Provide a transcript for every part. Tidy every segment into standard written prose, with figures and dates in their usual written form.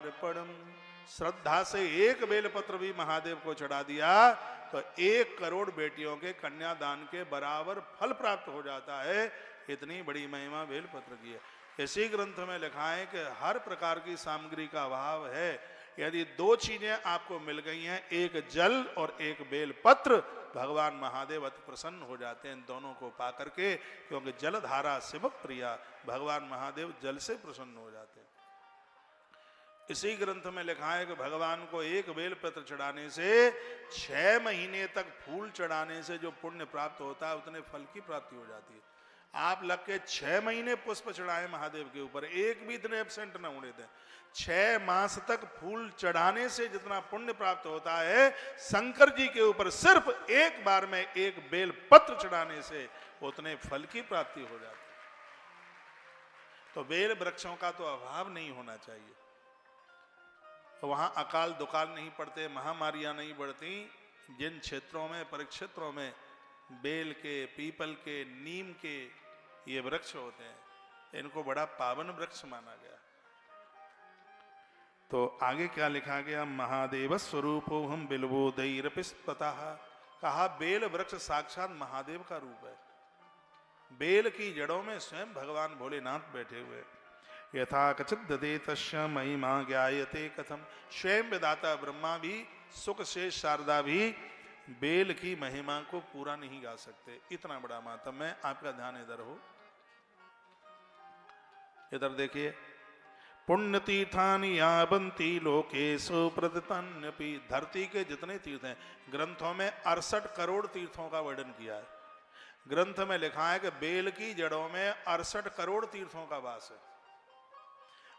अर्पणम। श्रद्धा से एक बेलपत्र भी महादेव को चढ़ा दिया तो 1 करोड़ बेटियों के कन्यादान के बराबर फल प्राप्त हो जाता है। इतनी बड़ी महिमा बेलपत्र की है। इसी ग्रंथ में लिखा है कि हर प्रकार की सामग्री का अभाव है, यदि 2 चीजें आपको मिल गई हैं, एक जल और एक बेलपत्र, भगवान महादेव अति प्रसन्न हो जाते हैं दोनों को पा करके, क्योंकि जलधारा शिव प्रिया, भगवान महादेव जल से प्रसन्न हो जाते हैं। इसी ग्रंथ में लिखा है कि भगवान को एक बेलपत्र चढ़ाने से 6 महीने तक फूल चढ़ाने से जो पुण्य प्राप्त होता है उतने फल की प्राप्ति हो जाती है। आप लग के 6 महीने पुष्प चढ़ाए महादेव के ऊपर, एक भी इतने एब्सेंट न होने दें। 6 मास तक फूल चढ़ाने से जितना पुण्य प्राप्त होता है, शंकर जी के ऊपर सिर्फ एक बार में एक बेलपत्र चढ़ाने से उतने फल की प्राप्ति हो जाती है। तो बेल वृक्षों का तो अभाव नहीं होना चाहिए। तो वहां अकाल दुकाल नहीं पड़ते, महामारियां नहीं बढ़ती। जिन क्षेत्रों में, परिक्षेत्रों में बेल के, पीपल के, नीम के ये वृक्ष होते हैं, इनको बड़ा पावन वृक्ष माना गया। तो आगे क्या लिखा गया? महादेव स्वरूपो हम बिल्वोदैरपिस्पतः। कहा बेल वृक्ष साक्षात महादेव का रूप है। बेल की जड़ों में स्वयं भगवान भोलेनाथ बैठे हुए। यथा कचित ददे तस्य महिमा ज्ञायते कथम। स्वयं विदाता ब्रह्मा भी, सुख से शारदा भी बेल की महिमा को पूरा नहीं गा सकते। इतना बड़ा मातम है। आपका ध्यान इधर हो, इधर देखिए। पुण्य तीर्थानि यावन्ति लोकेषु प्रतितन्यपि। धरती के जितने तीर्थ हैं, ग्रंथों में 68 करोड़ तीर्थों का वर्णन किया है। ग्रंथ में लिखा है कि बेल की जड़ों में 68 करोड़ तीर्थों का वास है।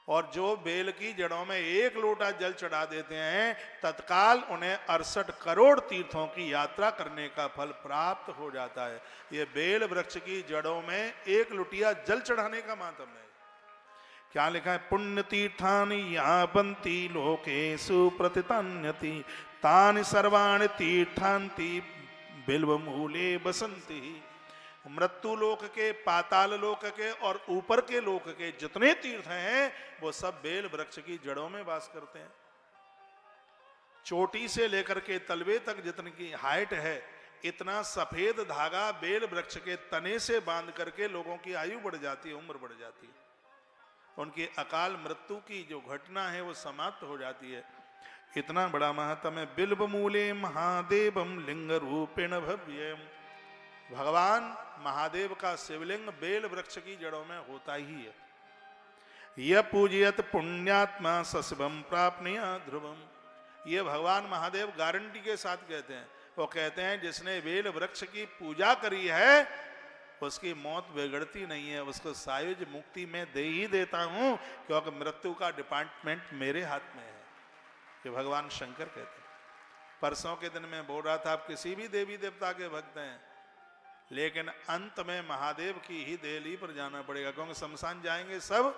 और जो बेल की जड़ों में 1 लोटा जल चढ़ा देते हैं, तत्काल उन्हें 68 करोड़ तीर्थों की यात्रा करने का फल प्राप्त हो जाता है। ये बेल वृक्ष की जड़ों में 1 लुटिया जल चढ़ाने का मातम है। क्या लिखा है? पुण्य तीर्थानि यावन्ति लोकेषु प्रतितन्यति तानि सर्वाणि तीर्थान्ति बिल्वमूले बसन्ति। मृत्यु लोक के, पाताल लोक के और ऊपर के लोक के जितने तीर्थ हैं, वो सब बेल वृक्ष की जड़ों में वास करते हैं। चोटी से लेकर के तलवे तक जितनी की हाइट है, इतना सफेद धागा बेल वृक्ष के तने से बांध करके लोगों की आयु बढ़ जाती है, उम्र बढ़ जाती है। उनकी अकाल मृत्यु की जो घटना है वो समाप्त हो जाती है। इतना बड़ा महात्म्य है। बिल्वमूले महादेवम लिंग रूपेण भव्यम। भगवान महादेव का शिवलिंग बेल वृक्ष की जड़ों में होता ही है। यह पूजयत पुण्यात्मा सशिवम प्राप्नुया ध्रुवम। ये भगवान महादेव गारंटी के साथ कहते हैं। वो कहते हैं जिसने बेल वृक्ष की पूजा करी है उसकी मौत बिगड़ती नहीं है, उसको सायुज मुक्ति में दे ही देता हूं, क्योंकि मृत्यु का डिपार्टमेंट मेरे हाथ में है। ये भगवान शंकर कहते हैं। परसों के दिन में बोल रहा था, आप किसी भी देवी देवता के भक्त हैं, लेकिन अंत में महादेव की ही देहली पर जाना पड़ेगा, क्योंकि शमशान जाएंगे सब,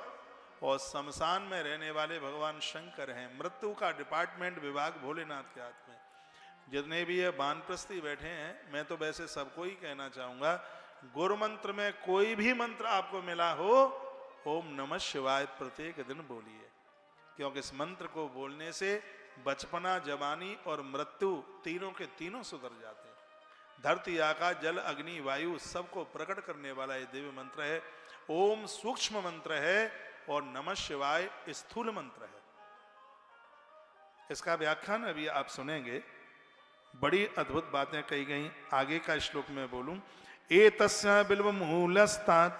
और शमशान में रहने वाले भगवान शंकर हैं। मृत्यु का डिपार्टमेंट विभाग भोलेनाथ के हाथ में। जितने भी ये वानप्रस्थी बैठे हैं, मैं तो वैसे सबको ही कहना चाहूंगा, गुरु मंत्र में कोई भी मंत्र आपको मिला हो, ओम नमः शिवाय प्रत्येक दिन बोलिए, क्योंकि इस मंत्र को बोलने से बचपना, जवानी और मृत्यु तीनों के तीनों सुधर जाते हैं। धरती, आकाश, जल, अग्नि, वायु सबको प्रकट करने वाला ये दिव्य मंत्र है। ओम सूक्ष्म मंत्र है और नमः शिवाय स्थूल मंत्र है। इसका व्याख्यान अभी आप सुनेंगे। बड़ी अद्भुत बातें कही गई। आगे का श्लोक में बोलूं, एतस्य बिल्वमूलस्तात्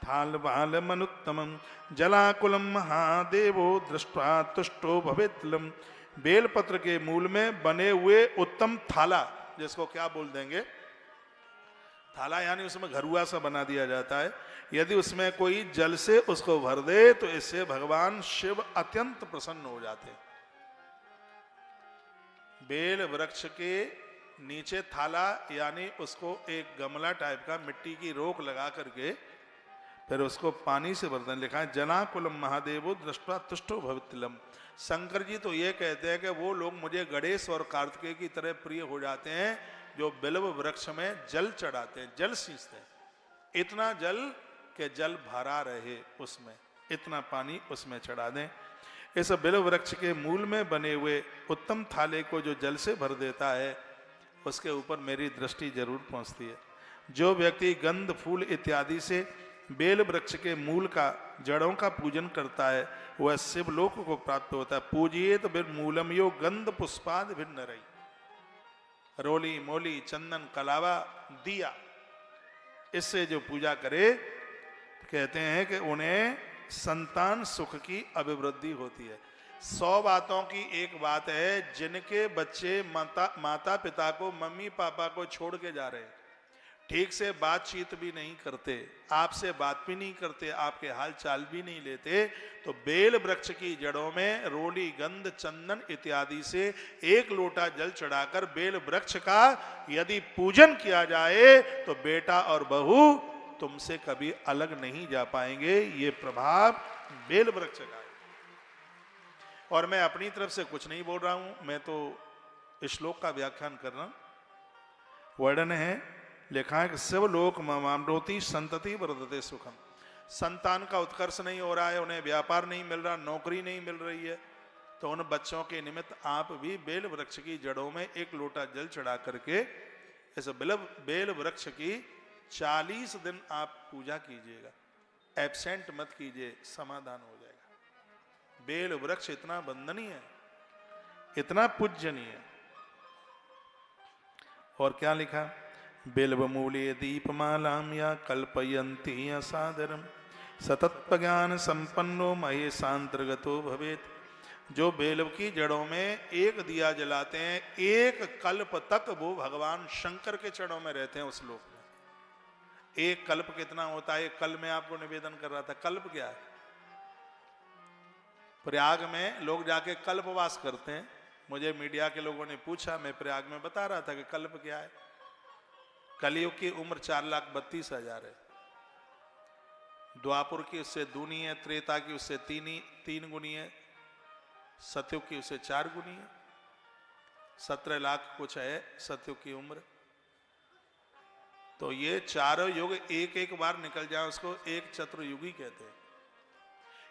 थालबालमनुत्तमं जलाकुलं महादेवो दृष्ट्वा तुष्टो भवेत्लम। बेलपत्र के मूल में बने हुए उत्तम थाला, जिसको क्या बोल देंगे, थाला यानी उसमें घरुआ सा बना दिया जाता है। यदि उसमें कोई जल से उसको भर दे तो इससे भगवान शिव अत्यंत प्रसन्न हो जाते। बेल वृक्ष के नीचे थाला यानी उसको एक गमला टाइप का मिट्टी की रोक लगा करके फिर उसको पानी से भर दें। लिखा है जनाकुलम महादेवो दृष्ट्वा तुष्टो भवितलम। शंकर जी तो ये कहते हैं कि वो लोग मुझे गणेश और कार्तिकेय की तरह प्रिय हो जाते हैं जो बिल्व वृक्ष में जल चढ़ाते हैं, जल सींचते हैं। इतना जल के जल भरा रहे उसमें, इतना पानी उसमें चढ़ा दें। इस बिल्व वृक्ष के मूल में बने हुए उत्तम थाले को जो जल से भर देता है उसके ऊपर मेरी दृष्टि जरूर पहुंचती है। जो व्यक्ति गंध फूल इत्यादि से बेल वृक्ष के मूल का जड़ों का पूजन करता है वह शिवलोक को प्राप्त होता है। पूजिएत मूलम यो गंध पुष्पाद भिन्न रही। रोली मोली चंदन कलावा दिया, इससे जो पूजा करे कहते हैं कि उन्हें संतान सुख की अभिवृद्धि होती है। 100 बातों की एक बात है, जिनके बच्चे माता पिता को, मम्मी पापा को छोड़ के जा रहे हैं, ठीक से बातचीत भी नहीं करते, आपसे बात भी नहीं करते, आपके हाल चाल भी नहीं लेते, तो बेल वृक्ष की जड़ों में रोली गंध चंदन इत्यादि से 1 लोटा जल चढ़ाकर बेल वृक्ष का यदि पूजन किया जाए तो बेटा और बहू तुमसे कभी अलग नहीं जा पाएंगे। ये प्रभाव बेल वृक्ष का है। और मैं अपनी तरफ से कुछ नहीं बोल रहा हूं, मैं तो श्लोक का व्याख्यान कर रहा हूं। वर्णन है, लिखा है कि शिवलोक मामरोति संतति वर्धते सुखम। संतान का उत्कर्ष नहीं हो रहा है, उन्हें व्यापार नहीं मिल रहा, नौकरी नहीं मिल रही है, तो उन बच्चों के निमित्त आप भी बेल वृक्ष की जड़ों में 1 लोटा जल चढ़ा करके इस बेल वृक्ष की 40 दिन आप पूजा कीजिएगा, एब्सेंट मत कीजिए, समाधान हो जाएगा। बेल वृक्ष इतना वंदनीय है, इतना पूजनीय। और क्या लिखा, बिल्वमूले दीपमालां या कल्पयन्ति असादरम सतत ज्ञान संपन्नो महेशांतर्गतो भवेत। जो बेल की जड़ों में 1 दिया जलाते हैं, 1 कल्प तक वो भगवान शंकर के चरणों में रहते हैं उस लोक में। 1 कल्प कितना होता है? कल मैं आपको निवेदन कर रहा था, कल्प क्या है? प्रयाग में लोग जाके कल्पवास करते हैं। मुझे मीडिया के लोगों ने पूछा, मैं प्रयाग में बता रहा था कि कल्प क्या है। कलयुग की उम्र 4,32,000 है, द्वापुर की उससे दूनी है, त्रेता की उससे 3 गुनी है, सतयुग की उससे 4 गुनी है, 17 लाख कुछ है सतयुग की उम्र। तो ये चारों युग एक बार निकल जाए उसको एक चतुर्युगी कहते हैं।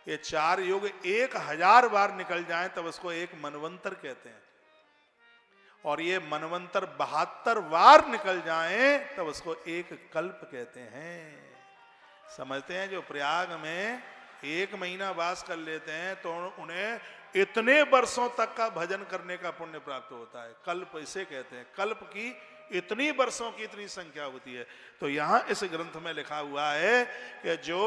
ये 4 युग 1000 बार निकल जाए तब उसको एक मनवंतर कहते हैं। और ये मनवंतर 72 बार निकल जाए तब उसको एक कल्प कहते हैं। समझते हैं? जो प्रयाग में 1 महीना वास कर लेते हैं तो उन्हें इतने वर्षों तक का भजन करने का पुण्य प्राप्त होता है। कल्प इसे कहते हैं। कल्प की इतनी वर्षों की इतनी संख्या होती है। तो यहां इस ग्रंथ में लिखा हुआ है कि जो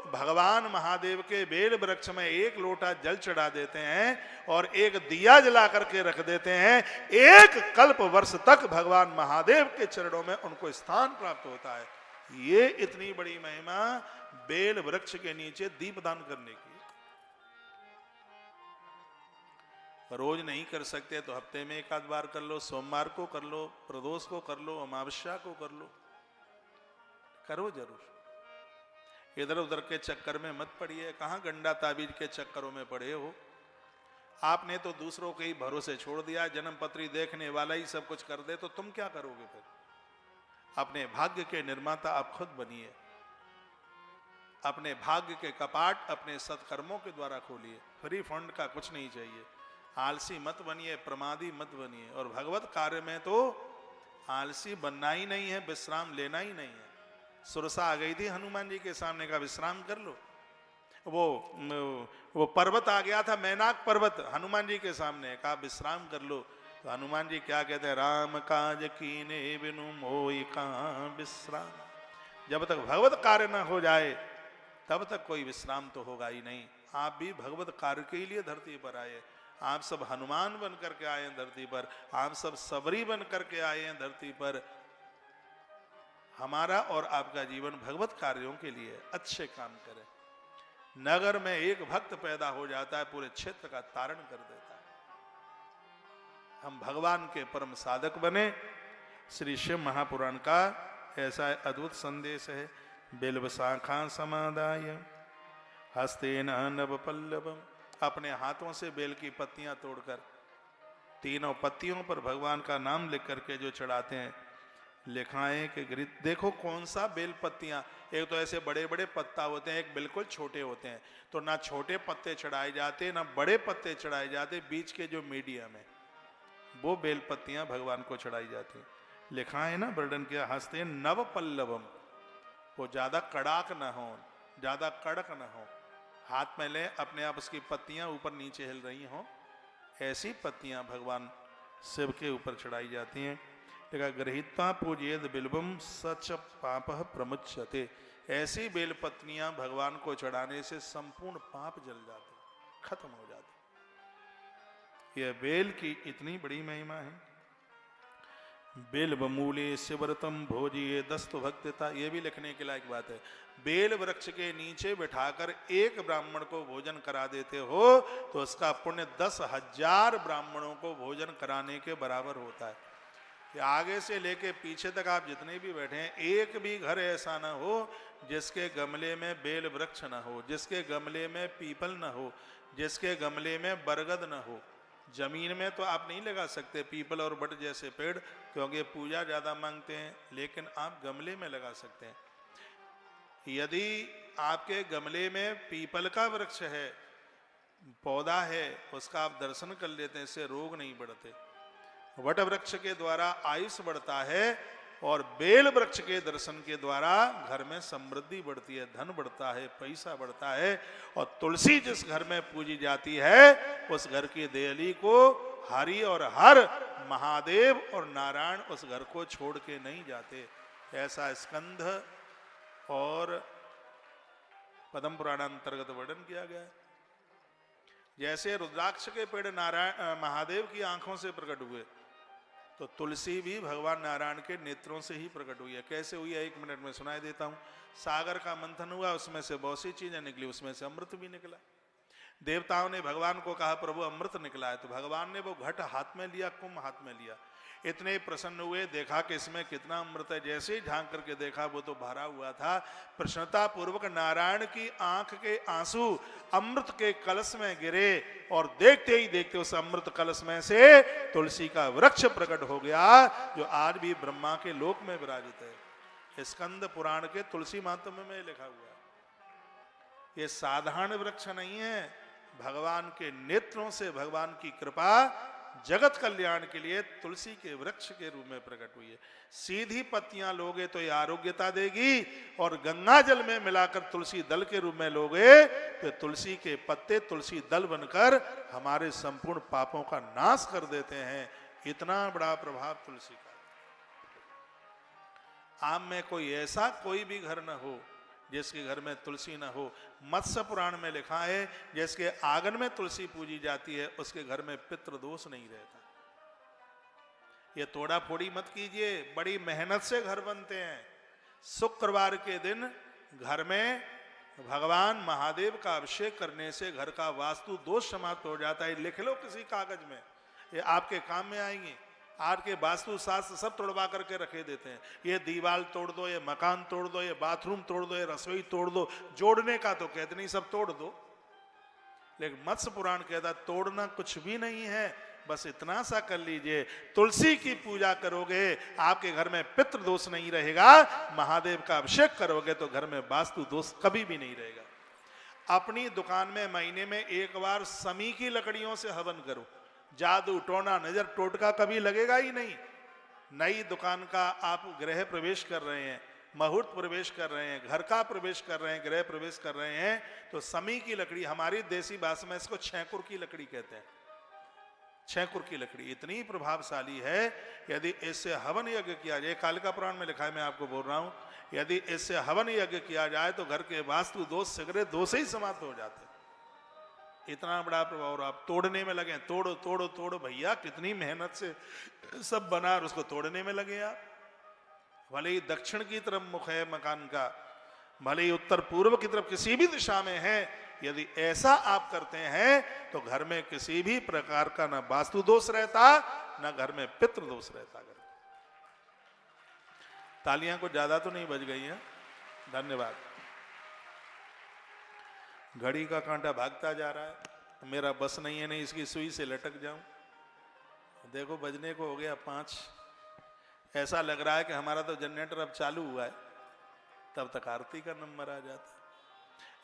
भगवान महादेव के बेल वृक्ष में 1 लोटा जल चढ़ा देते हैं और 1 दिया जला करके रख देते हैं, 1 कल्प वर्ष तक भगवान महादेव के चरणों में उनको स्थान प्राप्त होता है। ये इतनी बड़ी महिमा बेल वृक्ष के नीचे दीपदान करने की। रोज नहीं कर सकते तो हफ्ते में 1 आध बार कर लो, सोमवार को कर लो, प्रदोष को कर लो, अमावस्या को कर लो, करो जरूर। इधर उधर के चक्कर में मत पड़िए। कहां गंडा ताबीज के चक्करों में पड़े हो? आपने तो दूसरों के ही भरोसे छोड़ दिया। जन्म पत्री देखने वाला ही सब कुछ कर दे तो तुम क्या करोगे फिर? अपने भाग्य के निर्माता आप खुद बनिए। अपने भाग्य के कपाट अपने सत्कर्मों के द्वारा खोलिए। फ्री फंड का कुछ नहीं चाहिए। आलसी मत बनिए, प्रमादी मत बनिए। और भगवत कार्य में तो आलसी बनना ही नहीं है, विश्राम लेना ही नहीं है। सुरसा आ गई थी हनुमान जी के सामने, का विश्राम कर लो। वो पर्वत आ गया था, मैनाक पर्वत, हनुमान जी के सामने, कहा विश्राम कर लो। तो हनुमान जी क्या कहते हैं? राम काज कीने बिनु मोहि कहां विश्राम। जब तक भगवत कार्य न हो जाए तब तक कोई विश्राम तो होगा ही नहीं। आप भी भगवत कार्य के लिए धरती पर आए। आप सब हनुमान बन करके आए हैं धरती पर, आप सब सबरी बन करके आए हैं धरती पर। हमारा और आपका जीवन भगवत कार्यों के लिए, अच्छे काम करें। नगर में एक भक्त पैदा हो जाता है, पूरे क्षेत्र का तारण कर देता है। हम भगवान के परम साधक बने। श्री शिव महापुराण का ऐसा अद्भुत संदेश है। बिल्व शाखा समादाय हस्तेन नव पल्लवम। अपने हाथों से बेल की पत्तियां तोड़कर 3 पत्तियों पर भगवान का नाम लिख करके जो चढ़ाते हैं, लिखा है कि देखो कौन सा बेल पत्तियां, एक तो ऐसे बड़े बड़े पत्ता होते हैं, एक बिल्कुल छोटे होते हैं, तो ना छोटे पत्ते चढ़ाए जाते ना बड़े पत्ते चढ़ाए जाते, बीच के जो मीडियम है वो बेल पत्तियां भगवान को चढ़ाई जाती हैं। लिखा है ना, वर्णन किया, हंसते नव पल्लवम, वो ज्यादा कड़ाक ना हो, ज्यादा कड़क ना हो, हाथ में ले अपने आप उसकी पत्तियां ऊपर नीचे हिल रही हो, ऐसी पत्तियां भगवान शिव के ऊपर चढ़ाई जाती हैं। देखा, गृहीत्वा पूजयेद बिल्वम सच पाप प्रमुच्यते, ऐसी बेल पत्नियां भगवान को चढ़ाने से संपूर्ण पाप जल जाते, खत्म हो जाते। यह बेल की इतनी बड़ी महिमा है। बेल बमूले शिवरतम भोजिए दस्तु भक्तिता, ये भी लिखने के लायक बात है। बेल वृक्ष के नीचे बिठाकर एक ब्राह्मण को भोजन करा देते हो तो उसका पुण्य 10,000 ब्राह्मणों को भोजन कराने के बराबर होता है। आगे से लेके पीछे तक आप जितने भी बैठे हैं, एक भी घर ऐसा ना हो जिसके गमले में बेल वृक्ष ना हो, जिसके गमले में पीपल ना हो, जिसके गमले में बरगद ना हो। जमीन में तो आप नहीं लगा सकते पीपल और बट जैसे पेड़, क्योंकि पूजा ज्यादा मांगते हैं, लेकिन आप गमले में लगा सकते हैं। यदि आपके गमले में पीपल का वृक्ष है, पौधा है, उसका आप दर्शन कर लेते हैं, इससे रोग नहीं बढ़ते। वट वृक्ष के द्वारा आयुष बढ़ता है और बेल वृक्ष के दर्शन के द्वारा घर में समृद्धि बढ़ती है, धन बढ़ता है, पैसा बढ़ता है। और तुलसी जिस घर में पूजी जाती है उस घर की देहली को हरि और हर महादेव और नारायण उस घर को छोड़ के नहीं जाते। ऐसा स्कंध और पद्म पुराण अंतर्गत वर्णन किया गया है। जैसे रुद्राक्ष के पेड़ नारायण महादेव की आंखों से प्रकट हुए, तो तुलसी भी भगवान नारायण के नेत्रों से ही प्रकट हुई है। कैसे हुई है 1 मिनट में सुनाई देता हूं। सागर का मंथन हुआ, उसमें से बहुत सी चीजें निकली, उसमें से अमृत भी निकला। देवताओं ने भगवान को कहा प्रभु अमृत निकला है, तो भगवान ने वो घट हाथ में लिया, कुंभ हाथ में लिया, इतने प्रसन्न हुए, देखा कि इसमें कितना अमृत है। जैसे ही झांक करके देखा वो तो भरा हुआ था। प्रसन्नता पूर्वक नारायण की आंख के आंसू अमृत के कलश में गिरे और देखते ही देखते उस अमृत कलश में से तुलसी का वृक्ष प्रकट हो गया, जो आज भी ब्रह्मा के लोक में विराजित है। स्कंद पुराण के तुलसी महात्म्य में लिखा हुआ है। ये साधारण वृक्ष नहीं है, भगवान के नेत्रों से भगवान की कृपा जगत कल्याण के लिए तुलसी के वृक्ष के रूप में प्रकट हुई है। सीधी पत्तियां लोगे तो ये आरोग्यता देगी, और गंगा जल में मिलाकर तुलसी दल के रूप में लोगे तो तुलसी के पत्ते तुलसी दल बनकर हमारे संपूर्ण पापों का नाश कर देते हैं। इतना बड़ा प्रभाव तुलसी का। आम में कोई ऐसा कोई भी घर न हो जिसके घर में तुलसी न हो। मत्स्य पुराण में लिखा है जिसके आंगन में तुलसी पूजी जाती है उसके घर में पितृदोष नहीं रहता। ये तोड़ा फोड़ी मत कीजिए, बड़ी मेहनत से घर बनते हैं। शुक्रवार के दिन घर में भगवान महादेव का अभिषेक करने से घर का वास्तु दोष समाप्त हो जाता है। लिख लो किसी कागज में, ये आपके काम में आएंगे। आज के वास्तु शास्त्र सब तोड़वा करके रखे देते हैं। ये दीवार तोड़ दो, ये मकान तोड़ दो, ये बाथरूम तोड़ दो, ये रसोई तोड़ दो। जोड़ने का तो कहते नहीं, सब तोड़ दो। लेकिन मत्स्य पुराण कहता तोड़ना कुछ भी नहीं है, बस इतना सा कर लीजिए, तुलसी की पूजा करोगे आपके घर में पितृदोष नहीं रहेगा। महादेव का अभिषेक करोगे तो घर में वास्तु दोष कभी भी नहीं रहेगा। अपनी दुकान में महीने में एक बार समी की लकड़ियों से हवन करो, जादू टोना नजर टोटका कभी लगेगा ही नहीं। नई दुकान का आप गृह प्रवेश कर रहे हैं, मुहूर्त प्रवेश कर रहे हैं, घर का प्रवेश कर रहे हैं, गृह प्रवेश कर रहे हैं, तो समी की लकड़ी, हमारी देसी भाषा में इसको छेकुर की लकड़ी कहते हैं। छेकुर की लकड़ी इतनी प्रभावशाली है, यदि इससे हवन यज्ञ किया जाए, कालिका पुराण में लिखा है, मैं आपको बोल रहा हूं, यदि इससे हवन यज्ञ किया जाए तो घर के वास्तु दोष सगरे दोष ही समाप्त हो जाते। इतना बड़ा प्रभाव। और आप तोड़ने में लगे, तोड़ो तोड़ो तोड़ो, भैया कितनी मेहनत से सब बना और उसको तोड़ने में लगे आप। भले ही दक्षिण की तरफ मुख है मकान का, भले ही उत्तर पूर्व की तरफ, किसी भी दिशा में है, यदि ऐसा आप करते हैं तो घर में किसी भी प्रकार का ना वास्तु दोष रहता, ना घर में पितृ दोष रहता। तालियां को ज्यादा तो नहीं बज गई हैं, धन्यवाद। घड़ी का कांटा भागता जा रहा है, मेरा बस नहीं है, नहीं इसकी सुई से लटक जाऊं। देखो बजने को हो गया 5। ऐसा लग रहा है कि हमारा तो जनरेटर अब चालू हुआ है, तब तक आरती का नंबर आ जाता है।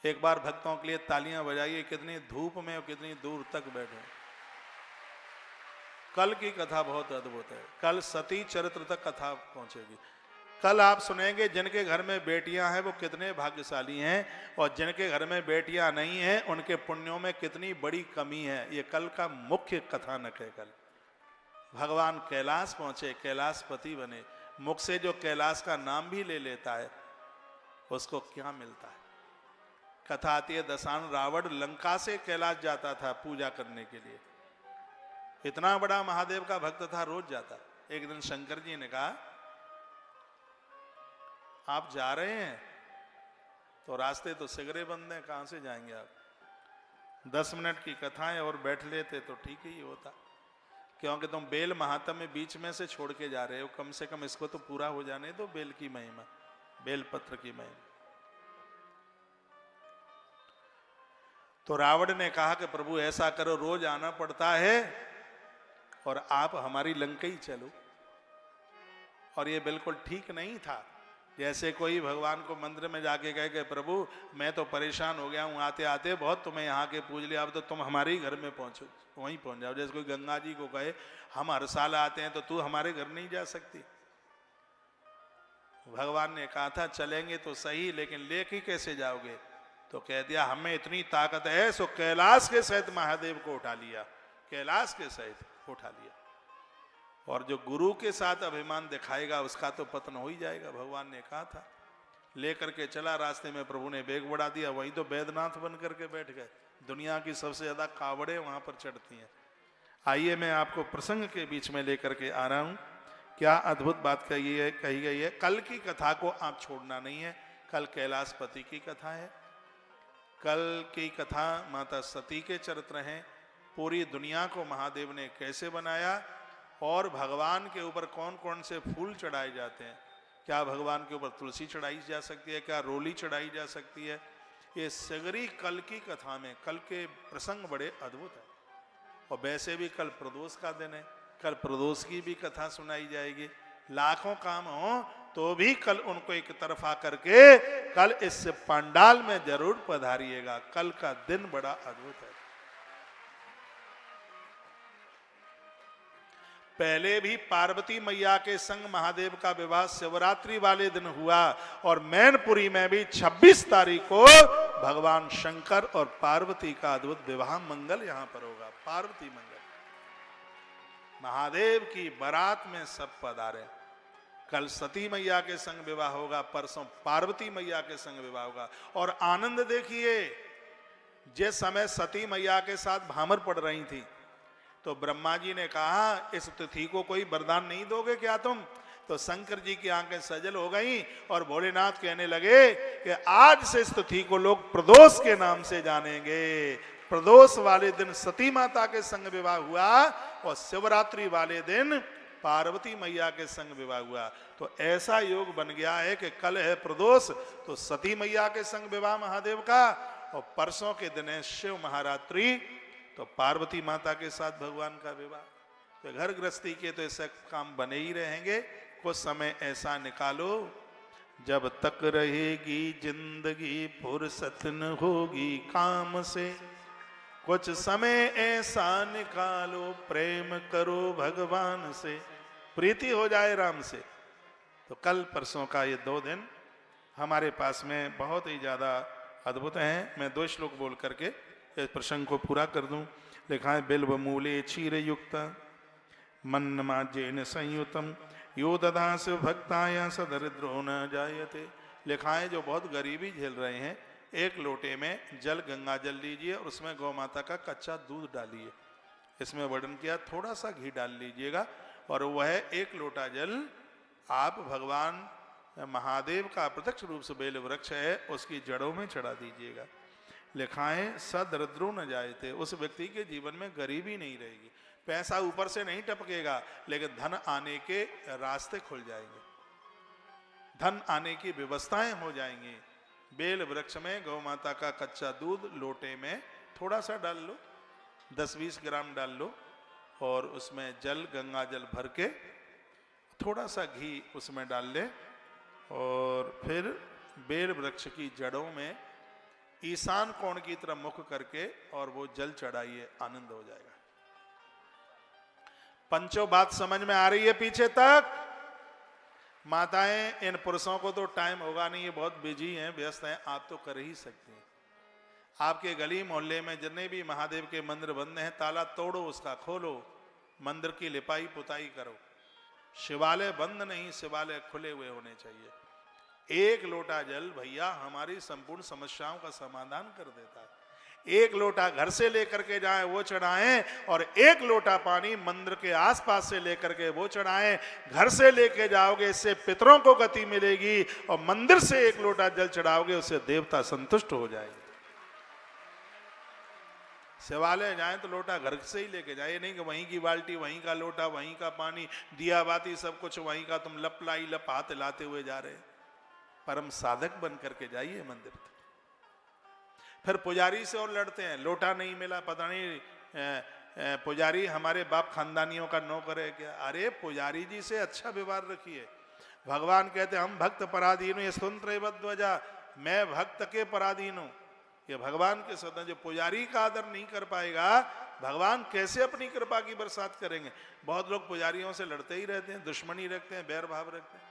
एक बार भक्तों के लिए तालियां बजाइए, कितनी धूप में और कितनी दूर तक बैठे। कल की कथा बहुत अद्भुत है, कल सती चरित्र तक कथा पहुंचेगी। कल आप सुनेंगे जिनके घर में बेटियां हैं वो कितने भाग्यशाली हैं, और जिनके घर में बेटियां नहीं हैं उनके पुण्यों में कितनी बड़ी कमी है। ये कल का मुख्य कथानक है। कल भगवान कैलाश पहुंचे, कैलाशपति बने। मुख से जो कैलाश का नाम भी ले लेता है उसको क्या मिलता है। कथा आती है, दशान रावण लंका से कैलाश जाता था पूजा करने के लिए। इतना बड़ा महादेव का भक्त था, रोज जाता। एक दिन शंकर जी ने कहा, आप जा रहे हैं तो रास्ते तो सिगरे बंद हैं, कहां से जाएंगे आप? 10 मिनट की कथाएं और बैठ लेते तो ठीक ही होता, क्योंकि तुम बेल महात्म्य बीच में से छोड़ के जा रहे हो। कम से कम इसको तो पूरा हो जाने दो, बेल की महिमा, बेल पत्र की महिमा। तो रावण ने कहा कि प्रभु ऐसा करो, रोज आना पड़ता है और आप हमारी लंका ही चलो। और ये बिल्कुल ठीक नहीं था। जैसे कोई भगवान को मंदिर में जाके कहे कि प्रभु मैं तो परेशान हो गया हूँ आते आते, बहुत तुम्हें यहाँ के पूज लिया, अब तो तुम हमारे ही घर में पहुंचो, वहीं पहुंच जाओ। जैसे कोई गंगा जी को कहे हम हर साल आते हैं तो तू हमारे घर नहीं जा सकती। भगवान ने कहा था चलेंगे तो सही, लेकिन लेके कैसे जाओगे? तो कह दिया हमें इतनी ताकत है, सो कैलाश के सहित महादेव को उठा लिया, कैलाश के सहित उठा लिया। और जो गुरु के साथ अभिमान दिखाएगा उसका तो पतन हो ही जाएगा, भगवान ने कहा था। लेकर के चला, रास्ते में प्रभु ने बेग बढ़ा दिया, वहीं तो बैद्यनाथ बन करके बैठ गए। दुनिया की सबसे ज्यादा कावड़े वहां पर चढ़ती हैं। आइए मैं आपको प्रसंग के बीच में लेकर के आ रहा हूं। क्या अद्भुत बात कही गई है। कल की कथा को आप छोड़ना नहीं है। कल कैलाशपति की कथा है। कल की कथा माता सती के चरित्र हैं। पूरी दुनिया को महादेव ने कैसे बनाया और भगवान के ऊपर कौन कौन से फूल चढ़ाए जाते हैं। क्या भगवान के ऊपर तुलसी चढ़ाई जा सकती है, क्या रोली चढ़ाई जा सकती है। ये सगरी कल की कथा में, कल के प्रसंग बड़े अद्भुत है। और वैसे भी कल प्रदोष का दिन है, कल प्रदोष की भी कथा सुनाई जाएगी। लाखों काम हो तो भी कल उनको एक तरफ आकर के कल इस पंडाल में जरूर पधारिएगा। कल का दिन बड़ा अद्भुत है। पहले भी पार्वती मैया के संग महादेव का विवाह शिवरात्रि वाले दिन हुआ, और मैनपुरी में भी 26 तारीख को भगवान शंकर और पार्वती का अद्भुत विवाह मंगल यहां पर होगा। पार्वती मंगल, महादेव की बारात में सब पधारे। कल सती मैया के संग विवाह होगा, परसों पार्वती मैया के संग विवाह होगा। और आनंद देखिए, जिस समय सती मैया के साथ भामर पड़ रही थी तो ब्रह्मा जी ने कहा इस तिथि को कोई वरदान नहीं दोगे क्या तुम? तो शंकर जी की आंखें सजल हो गईं और भोलेनाथ कहने लगे कि आज से इस तिथि को लोग प्रदोष के नाम से जानेंगे। प्रदोष वाले दिन सती माता के संग विवाह हुआ और शिवरात्रि वाले दिन पार्वती मैया के संग विवाह हुआ। तो ऐसा योग बन गया है कि कल है प्रदोष तो सती मैया के संग विवाह महादेव का, और परसों के दिन है शिव महारात्रि तो पार्वती माता के साथ भगवान का विवाह। तो घर गृहस्थी के तो ऐसे काम बने ही रहेंगे। कुछ समय ऐसा निकालो जब तक रहेगी जिंदगी फुर्सत न होगी काम से। कुछ समय ऐसा निकालो प्रेम करो भगवान से, प्रीति हो जाए राम से। तो कल परसों का ये 2 दिन हमारे पास में बहुत ही ज्यादा अद्भुत हैं। मैं 2 श्लोक बोल करके इस प्रसंग को पूरा कर दूं। लिखा है बिल्व मूले क्षीर युक्त मन्नमाज्येन संयुतम यो ददास भक्ताय सदरिद्रो न जायते। लिखा है जो बहुत गरीबी झेल रहे हैं, 1 लोटे में जल गंगा जल लीजिए और उसमें गौ माता का कच्चा दूध डालिए। इसमें वर्णन किया थोड़ा सा घी डाल लीजिएगा और वह 1 लोटा जल आप भगवान महादेव का प्रत्यक्ष रूप से बेल वृक्ष है उसकी जड़ों में चढ़ा दीजिएगा। लिखा है सदरिद्रो न जायते, उस व्यक्ति के जीवन में गरीबी नहीं रहेगी। पैसा ऊपर से नहीं टपकेगा लेकिन धन आने के रास्ते खुल जाएंगे, धन आने की व्यवस्थाएं हो जाएंगी। बेल वृक्ष में गौ माता का कच्चा दूध लोटे में थोड़ा सा डाल लो, 10-20 ग्राम डाल लो और उसमें जल गंगा जल भर के थोड़ा सा घी उसमें डाल ले और फिर बेल वृक्ष की जड़ों में ईशान कोण की तरफ मुख करके और वो जल चढ़ाइए, आनंद हो जाएगा। पंचों बात समझ में आ रही है पीछे तक? माताएं, इन पुरुषों को तो टाइम होगा नहीं, ये बहुत बिजी हैं, व्यस्त हैं, आप तो कर ही सकते हैं। आपके गली मोहल्ले में जितने भी महादेव के मंदिर बंद हैं, ताला तोड़ो, उसका खोलो, मंदिर की लिपाई पुताई करो। शिवालय बंद नहीं, शिवालय खुले हुए होने चाहिए। एक लोटा जल भैया हमारी संपूर्ण समस्याओं का समाधान कर देता है। एक लोटा घर से लेकर के जाएं वो चढ़ाएं, और एक लोटा पानी मंदिर के आसपास से लेकर के वो चढ़ाएं। घर से लेके जाओगे इससे पितरों को गति मिलेगी, और मंदिर से एक लोटा जल चढ़ाओगे उससे देवता संतुष्ट हो जाएंगे। शिवालय जाएं तो लोटा घर से ही लेके जाए, नहीं कि वहीं की बाल्टी, वहीं का लोटा, वहीं का पानी, दिया बाती सब कुछ वहीं का, तुम लप लाई लप हाथ लाते हुए जा रहे। परम साधक बन करके जाइए मंदिर। फिर पुजारी से और लड़ते हैं, लोटा नहीं मिला, पता नहीं पुजारी हमारे बाप खानदानियों का नौकर है क्या? अरे पुजारी जी से अच्छा व्यवहार रखिए। भगवान कहते हम भक्त पराधीन, ये स्वतंत्र ध्वजा, मैं भक्त के पराधीन हूं। ये भगवान के स्वतंत्र, जो पुजारी का आदर नहीं कर पाएगा, भगवान कैसे अपनी कृपा की बरसात करेंगे? बहुत लोग पुजारियों से लड़ते ही रहते हैं, दुश्मनी रखते हैं, बैर भाव रखते हैं।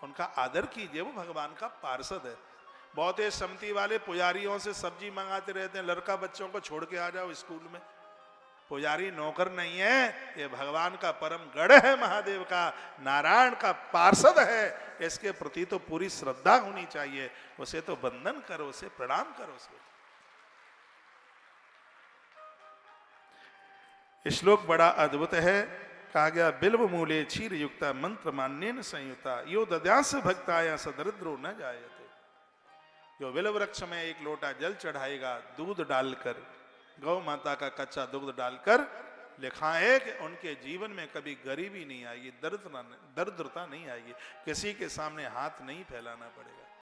उनका आदर कीजिए, वो भगवान का पार्षद है। बहुत ही सम्मति वाले पुजारियों से सब्जी मंगाते रहते हैं, लड़का बच्चों को छोड़ के आ जाओ स्कूल में। पुजारी नौकर नहीं है, ये भगवान का परम गढ़ है, महादेव का, नारायण का पार्षद है। इसके प्रति तो पूरी श्रद्धा होनी चाहिए। उसे तो वंदन करो, उसे प्रणाम करो। श्लोक बड़ा अद्भुत है। कहा गया बिल्व मूले क्षीर युक्ता मंत्र मान्येन संयुक्ता यो दद्यांस भक्ताया सदरिद्रो न जायते। जो बिल्व वृक्ष में एक लोटा जल चढ़ाएगा, दूध डालकर, गौ माता का कच्चा दूध डालकर, लिखा है कि उनके जीवन में कभी गरीबी नहीं आएगी, दरिद्रता नहीं आएगी, किसी के सामने हाथ नहीं फैलाना पड़ेगा।